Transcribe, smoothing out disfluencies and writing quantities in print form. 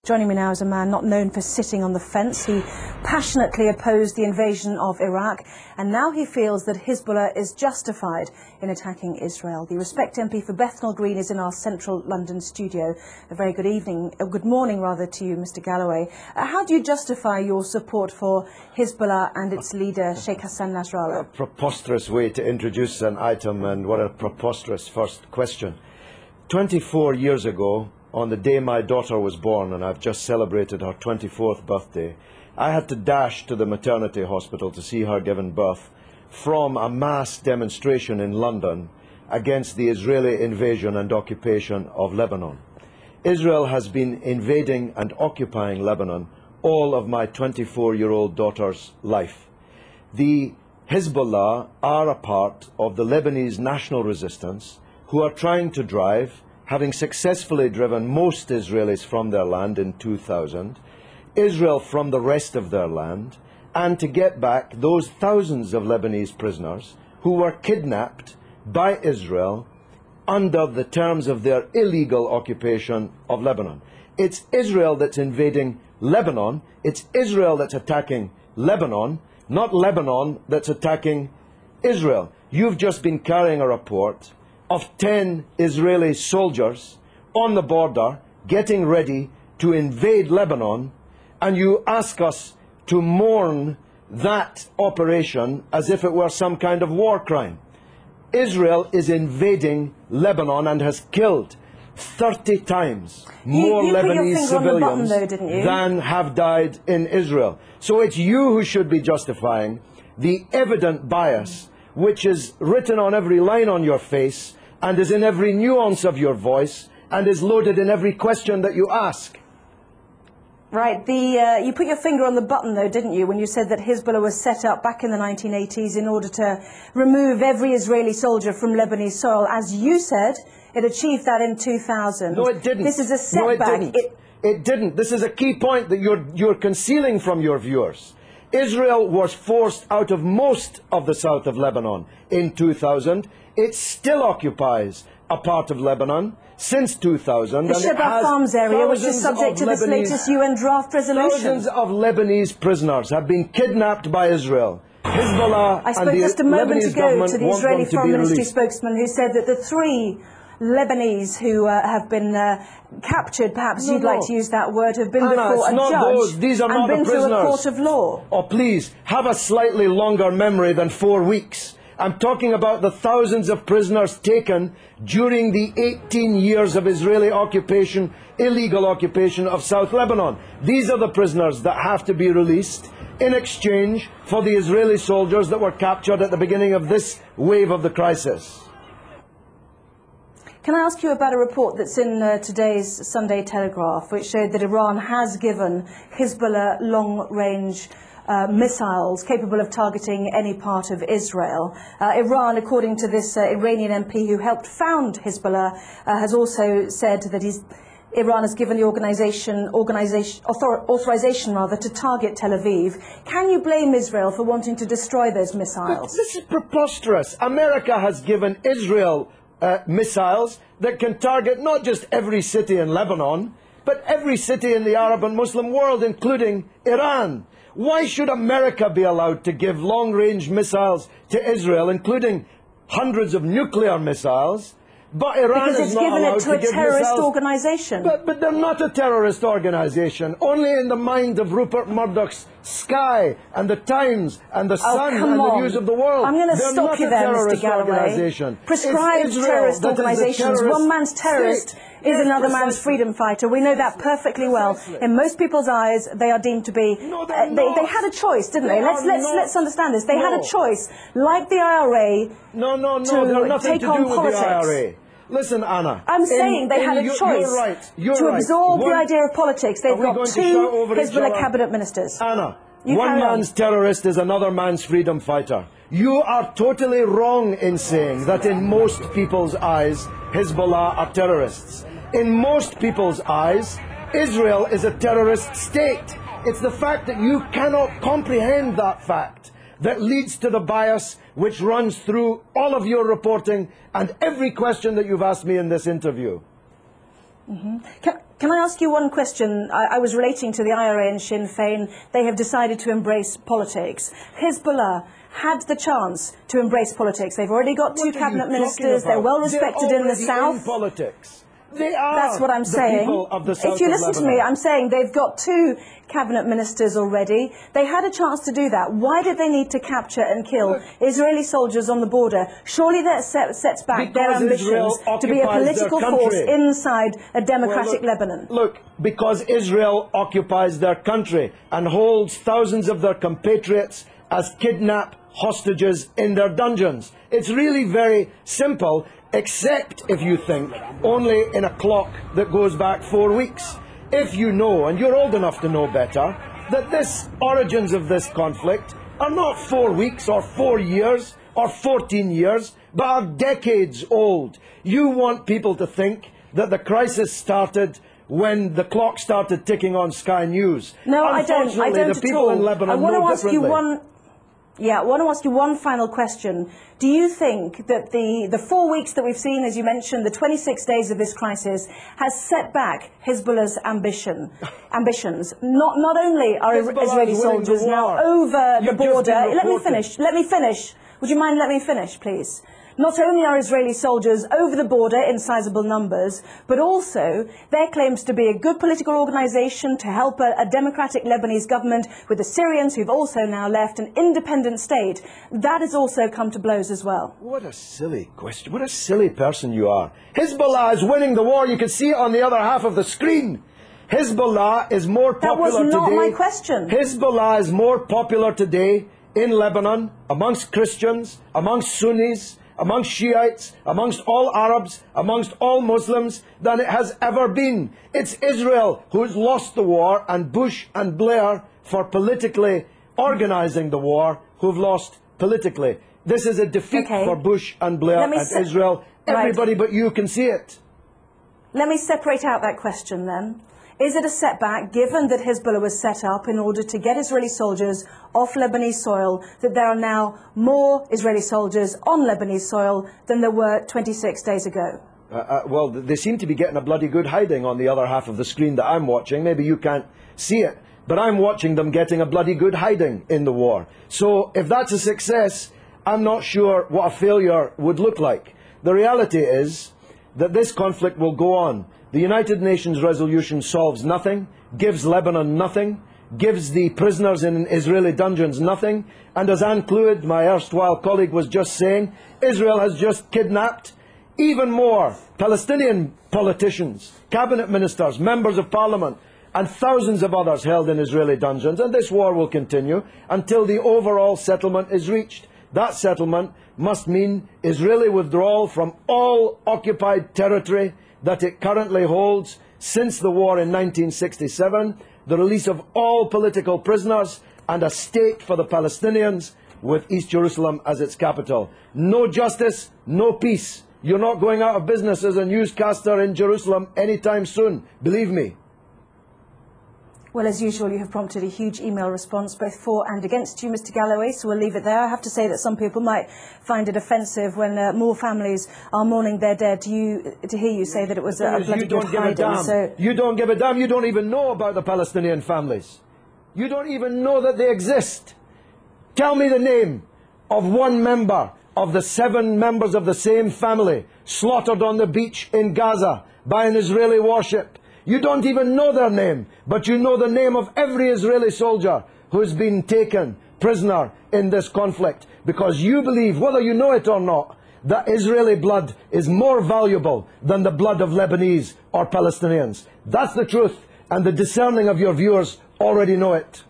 Joining me now is a man not known for sitting on the fence. He passionately opposed the invasion of Iraq, and now he feels that Hezbollah is justified in attacking Israel. The Respect MP for Bethnal Green is in our central London studio. A very good evening, good morning rather, to you, Mr. Galloway. How do you justify your support for Hezbollah and its leader, Sheikh Hassan Nasrallah? A preposterous way to introduce an item, and what a preposterous first question. 24 years ago, on the day my daughter was born, and I've just celebrated her 24th birthday, I had to dash to the maternity hospital to see her given birth from a mass demonstration in London against the Israeli invasion and occupation of Lebanon. Israel has been invading and occupying Lebanon all of my 24-year-old daughter's life. The Hezbollah are a part of the Lebanese national resistance who are trying to drive, having successfully driven most Israelis from their land in 2000, Israel from the rest of their land, and to get back those thousands of Lebanese prisoners who were kidnapped by Israel under the terms of their illegal occupation of Lebanon. It's Israel that's invading Lebanon. It's Israel that's attacking Lebanon, not Lebanon that's attacking Israel. You've just been carrying a report of 10 Israeli soldiers on the border getting ready to invade Lebanon, and you ask us to mourn that operation as if it were some kind of war crime. Israel is invading Lebanon and has killed 30 times more Lebanese civilians than have died in Israel. So it's you who should be justifying the evident bias which is written on every line on your face and is in every nuance of your voice, and is loaded in every question that you ask. Right. You put your finger on the button, though, didn't you, when you said that Hezbollah was set up back in the 1980s in order to remove every Israeli soldier from Lebanese soil. As you said, it achieved that in 2000. No, it didn't. This is a setback. No, it didn't. It didn't. This is a key point that you're concealing from your viewers. Israel was forced out of most of the south of Lebanon in 2000. It still occupies a part of Lebanon since 2000. The Shebaa Farms area, which is subject to this latest UN draft resolution. Thousands of Lebanese prisoners have been kidnapped by Israel. Hezbollah I spoke just a moment ago to the Israeli Foreign Ministry spokesman who said that the 3 Lebanese who have been captured, perhaps you'd like to use that word, have been before a judge and been through a court of law. Oh, please, have a slightly longer memory than 4 weeks. I'm talking about the thousands of prisoners taken during the 18 years of Israeli occupation, illegal occupation of South Lebanon. These are the prisoners that have to be released in exchange for the Israeli soldiers that were captured at the beginning of this wave of the crisis. Can I ask you about a report that's in today's Sunday Telegraph, which showed that Iran has given Hezbollah long-range missiles capable of targeting any part of Israel. Iran, according to this Iranian MP who helped found Hezbollah, has also said that Iran has given the authorization to target Tel Aviv. Can you blame Israel for wanting to destroy those missiles? This is preposterous. America has given Israel missiles that can target not just every city in Lebanon, but every city in the Arab and Muslim world, including Iran. Why should America be allowed to give long-range missiles to Israel, including hundreds of nuclear missiles, but Iran is not allowed to give missiles? Because it's given it to a terrorist organisation. But they're not a terrorist organisation. Only in the mind of Rupert Murdoch's Sky and the Times and the Sun and the News of the World. I'm going to stop you there, Mr. Galloway. Prescribed terrorist organisations. One man's terrorist is another man's freedom fighter. We know that perfectly well. In most people's eyes, they are deemed to be. They had a choice, didn't they? Let's understand this. They had a choice, like the IRA, to take on politics. Listen, Anna. I'm saying they had a choice to absorb the idea of politics. They've got 2 Hezbollah cabinet ministers. Anna, one man's terrorist is another man's freedom fighter. You are totally wrong in saying that in most people's eyes, Hezbollah are terrorists. In most people's eyes, Israel is a terrorist state. It's the fact that you cannot comprehend that fact that leads to the bias which runs through all of your reporting and every question that you've asked me in this interview. Can I ask you one question? I was relating to the IRA and Sinn Féin. They have decided to embrace politics. Hezbollah had the chance to embrace politics. They've already got two cabinet ministers. They're well respected in the south. In politics. They are. That's what I'm saying. Of the south if you listen of to me, I'm saying they've got two cabinet ministers already. They had a chance to do that. Why did they need to capture and kill Israeli soldiers on the border? Surely that sets back their ambitions to be a political force inside a democratic Lebanon. Look, because Israel occupies their country and holds thousands of their compatriots as kidnapped hostages in their dungeons. It's really very simple, except if you think only in a clock that goes back 4 weeks. If you know, and you're old enough to know better, that this origins of this conflict are not 4 weeks or 4 years or 14 years, but are decades old. You want people to think that the crisis started when the clock started ticking on Sky News. No, I don't the people in Lebanon know differently. I want to ask you one final question. Do you think that the 4 weeks that we've seen, as you mentioned, the 26 days of this crisis, has set back Hezbollah's ambitions? Not only are Israeli soldiers now over the border... Let me finish. Would you mind letting me finish, please? Not only are Israeli soldiers over the border in sizable numbers, but also there claims to be a good political organisation to help a democratic Lebanese government with the Syrians who've also now left an independent state. That has also come to blows as well. What a silly question. What a silly person you are. Hezbollah is winning the war. You can see it on the other half of the screen. Hezbollah is more popular today. That was not my question. Hezbollah is more popular today in Lebanon, amongst Christians, amongst Sunnis, amongst Shiites, amongst all Arabs, amongst all Muslims, than it has ever been. It's Israel who's lost the war, and Bush and Blair, for politically organising the war, who've lost politically. This is a defeat for Bush and Blair and Israel. Everybody but you can see it. Let me separate out that question then. Is it a setback, given that Hezbollah was set up in order to get Israeli soldiers off Lebanese soil, that there are now more Israeli soldiers on Lebanese soil than there were 26 days ago? Well, they seem to be getting a bloody good hiding on the other half of the screen that I'm watching. Maybe you can't see it, but I'm watching them getting a bloody good hiding in the war. So if that's a success, I'm not sure what a failure would look like. The reality is that this conflict will go on. The United Nations resolution solves nothing, gives Lebanon nothing, gives the prisoners in Israeli dungeons nothing, and as Anne Clewid, my erstwhile colleague, was just saying, Israel has just kidnapped even more Palestinian politicians, cabinet ministers, members of parliament, and thousands of others held in Israeli dungeons, and this war will continue until the overall settlement is reached. That settlement must mean Israeli withdrawal from all occupied territory that it currently holds since the war in 1967, the release of all political prisoners, and a state for the Palestinians with East Jerusalem as its capital. No justice, no peace. You're not going out of business as a newscaster in Jerusalem anytime soon, believe me. Well, as usual, you have prompted a huge email response, both for and against you, Mr. Galloway, so we'll leave it there. I have to say that some people might find it offensive when more families are mourning their dead to hear you say that it was a bloody good hiding. So you don't give a damn. You don't even know about the Palestinian families. You don't even know that they exist. Tell me the name of one member of the 7 members of the same family slaughtered on the beach in Gaza by an Israeli warship. You don't even know their name, but you know the name of every Israeli soldier who's been taken prisoner in this conflict, because you believe, whether you know it or not, that Israeli blood is more valuable than the blood of Lebanese or Palestinians. That's the truth, and the discerning of your viewers already know it.